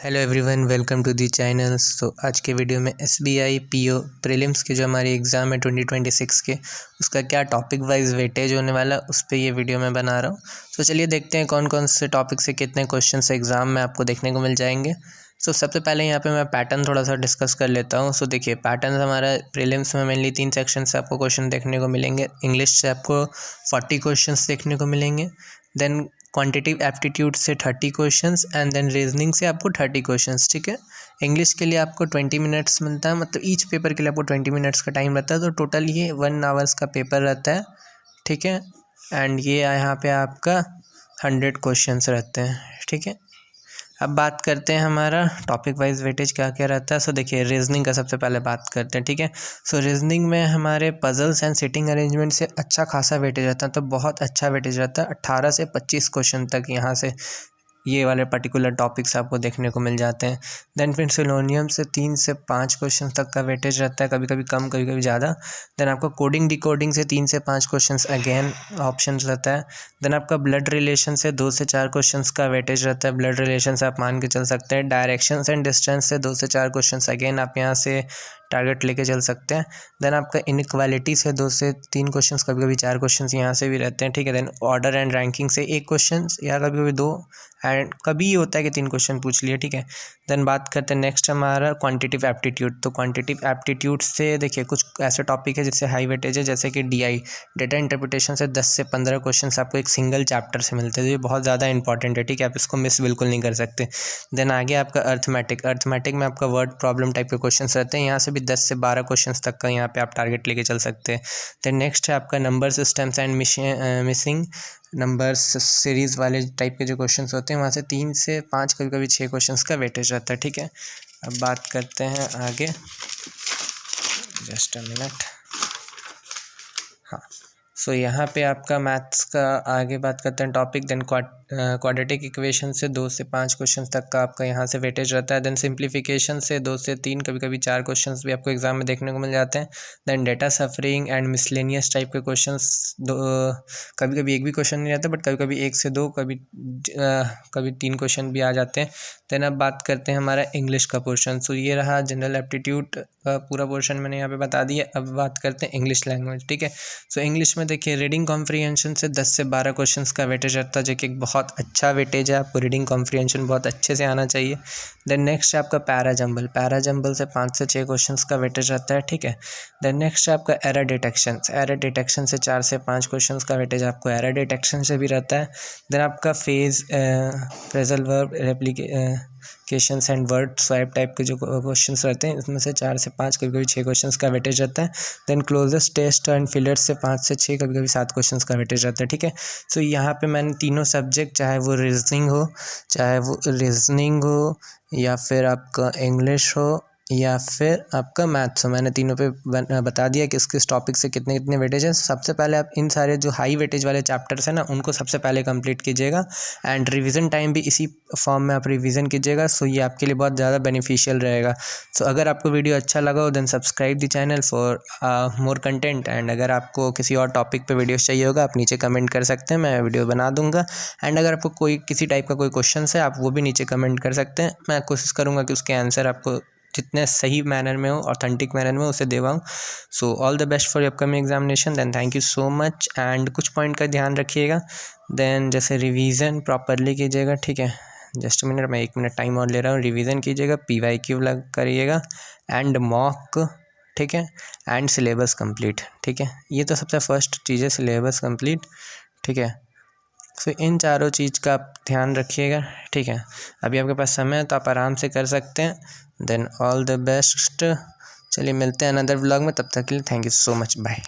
Hello everyone, welcome to the channel. आज के video में SBI PO प्रीलिम्स के जो हमारी एग्ज़ाम है 2026 के, उसका क्या टॉपिक वाइज वेटेज होने वाला है उस पर ये वीडियो मैं बना रहा हूँ। तो चलिए देखते हैं कौन कौन से टॉपिक से कितने क्वेश्चन एग्ज़ाम में आपको देखने को मिल जाएंगे। सबसे पहले यहाँ पे मैं पैटर्न थोड़ा सा डिस्कस कर लेता हूँ। देखिए, पैटर्न हमारा प्रीलिम्स में मेनली 3 सेक्शन से आपको क्वेश्चन देखने को मिलेंगे। इंग्लिश से आपको 40 क्वेश्चन देखने को मिलेंगे, देन क्वांटिटिव एप्टीट्यूड से 30 क्वेश्चंस एंड देन रीजनिंग से आपको 30 क्वेश्चंस। ठीक है, इंग्लिश के लिए आपको 20 मिनट्स मिलता है, मतलब ईच पेपर के लिए आपको 20 मिनट्स का टाइम रहता है, तो टोटल ये 1 आवर्स का पेपर रहता है। ठीक है, एंड ये यहाँ पे आपका 100 क्वेश्चंस रहते हैं। ठीक है, अब बात करते हैं हमारा टॉपिक वाइज वेटेज क्या क्या रहता है। देखिए, रीजनिंग का सबसे पहले बात करते हैं। ठीक है, रीजनिंग में हमारे पजल्स एंड सिटिंग अरेंजमेंट से अच्छा खासा वेटेज रहता है, तो बहुत अच्छा वेटेज रहता है। 18 से 25 क्वेश्चन तक यहाँ से ये वाले पर्टिकुलर टॉपिक्स आपको देखने को मिल जाते हैं। देन फिर सिलोनियम से 3 से 5 क्वेश्चन तक का वेटेज रहता है, कभी कभी कम कभी कभी ज़्यादा। देन आपका कोडिंग डिकोडिंग से 3 से 5 क्वेश्चन अगेन ऑप्शन रहता है। देन आपका ब्लड रिलेशन से 2 से 4 क्वेश्चन का वेटेज रहता है। ब्लड रिलेशन से आप मान के चल सकते हैं। डायरेक्शंस एंड डिस्टेंस से 2 से 4 क्वेश्चन अगेन आप यहाँ से टारगेट लेके चल सकते हैं। देन आपका इनइक्वालिटी से 2 से 3 क्वेश्चन, कभी कभी 4 क्वेश्चन यहाँ से भी रहते हैं। ठीक है, देन ऑर्डर एंड रैंकिंग से 1 क्वेश्चन या कभी कभी 2 एंड कभी ये होता है कि 3 क्वेश्चन पूछ लिए। ठीक है, देन बात करते हैं नेक्स्ट हमारा क्वांटिटिव एप्टीट्यूड। तो क्वांटिटिव एप्टीट्यूड से देखिए कुछ ऐसे टॉपिक है जिससे हाई वेटेज है, जैसे कि DI डेटा इंटरप्रिटेशन से 10 से 15 क्वेश्चन आपको एक सिंगल चैप्टर से मिलते हैं। ये बहुत ज़्यादा इंपॉर्टेंट है। ठीक है, आप इसको मिस बिल्कुल नहीं कर सकते। देन आगे आपका अर्थमेटिक में आपका वर्ड प्रॉब्लम टाइप के क्वेश्चन रहते हैं, यहाँ से भी 10 से 12 क्वेश्चन तक का यहाँ पे आप टारगेट लेके चल सकते हैं। देन नेक्स्ट है आपका number systems and missing numbers series वाले टाइप के जो क्वेश्चंस होते हैं, वहाँ से 3 से 5 कभी कभी 6 क्वेश्चंस का वेटेज रहता है। ठीक है, अब बात करते हैं आगे, जस्ट अ मिनट। हाँ, यहाँ पे आपका मैथ्स का आगे बात करते हैं टॉपिक। देन क्वाड्रेटिक इक्वेशन से 2 से 5 क्वेश्चन तक का आपका यहाँ से वेटेज रहता है। देन सिंप्लीफिकेशन से 2 से 3 कभी कभी 4 क्वेश्चंस भी आपको एग्जाम में देखने को मिल जाते हैं। Then data suffering and miscellaneous type के क्वेश्चंस, कभी कभी एक भी क्वेश्चन नहीं रहता, बट कभी कभी 1 से 2, कभी 3 क्वेश्चन भी आ जाते हैं। देन अब बात करते हैं हमारा इंग्लिश का पोर्शन। ये रहा जनरल एप्टीट्यूड का पूरा पोर्शन मैंने यहाँ पे बता दिया। अब बात करते हैं इंग्लिश लैंग्वेज। ठीक है, इंग्लिश में देखिए रीडिंग कॉम्प्रीहेंशन से 10 से 12 क्वेश्चंस का वेटेज रहता है, जो कि एक बहुत अच्छा वेटेज है। आपको रीडिंग कॉम्प्रीहेंशन बहुत अच्छे से आना चाहिए। देन नेक्स्ट है आपका पैराजम्बल से 5 से 6 क्वेश्चंस का वेटेज रहता है। ठीक है, देन नेक्स्ट है आपका एरर डिटेक्शन से 4 से 5 क्वेश्चंस का वेटेज आपको एरर डिटेक्शन से भी रहता है। देन आपका phase phrasal verb replications and word swipe type के जो क्वेश्चंस रहते हैं, इसमें से 4 से 5 कभी कभी 6 क्वेश्चंस का वेटेज रहता है। Then closest test and fillers से 5 से 6 कभी कभी 7 क्वेश्चंस का वेटेज रहता है। ठीक है, यहाँ पे मैंने तीनों सब्जेक्ट, चाहे वो रीजनिंग हो या फिर आपका इंग्लिश हो या फिर आपका मैथ्स हो, मैंने तीनों पे बता दिया कि किस टॉपिक से कितने कितने वेटेज हैं। सबसे पहले आप इन सारे जो हाई वेटेज वाले चैप्टर्स हैं ना, उनको सबसे पहले कंप्लीट कीजिएगा एंड रिवीजन टाइम भी इसी फॉर्म में आप रिवीजन कीजिएगा। ये आपके लिए बहुत ज़्यादा बेनिफिशियल रहेगा। अगर आपको वीडियो अच्छा लगा हो then subscribe the channel for more content. And अगर आपको किसी और टॉपिक पे वीडियोस चाहिए होगा, आप नीचे कमेंट कर सकते हैं, मैं वीडियो बना दूंगा। एंड अगर आपको कोई किसी टाइप का कोई क्वेश्चन है, आप वो भी नीचे कमेंट कर सकते हैं। मैं कोशिश करूँगा कि उसके आंसर आपको जितने सही मैनर में हो, ऑथेंटिक मैनर में उसे देवाऊँ। All the best for upcoming examination. Then thank you so much. And कुछ पॉइंट का ध्यान रखिएगा। देन जैसे रिवीजन प्रॉपरली कीजिएगा। ठीक है, जस्ट मिनट, मैं 1 मिनट टाइम और ले रहा हूँ। रिवीजन कीजिएगा, PYQ लग करिएगा एंड मॉक। ठीक है, एंड सिलेबस कंप्लीट। ठीक है, ये तो सबसे फर्स्ट चीज़ है, सिलेबस कंप्लीट। ठीक है, इन चारों चीज़ का आप ध्यान रखिएगा। ठीक है, अभी आपके पास समय है तो आप आराम से कर सकते हैं। Then all the best. चलिए मिलते हैं अनदर व्लॉग में, तब तक के लिए thank you so much, bye.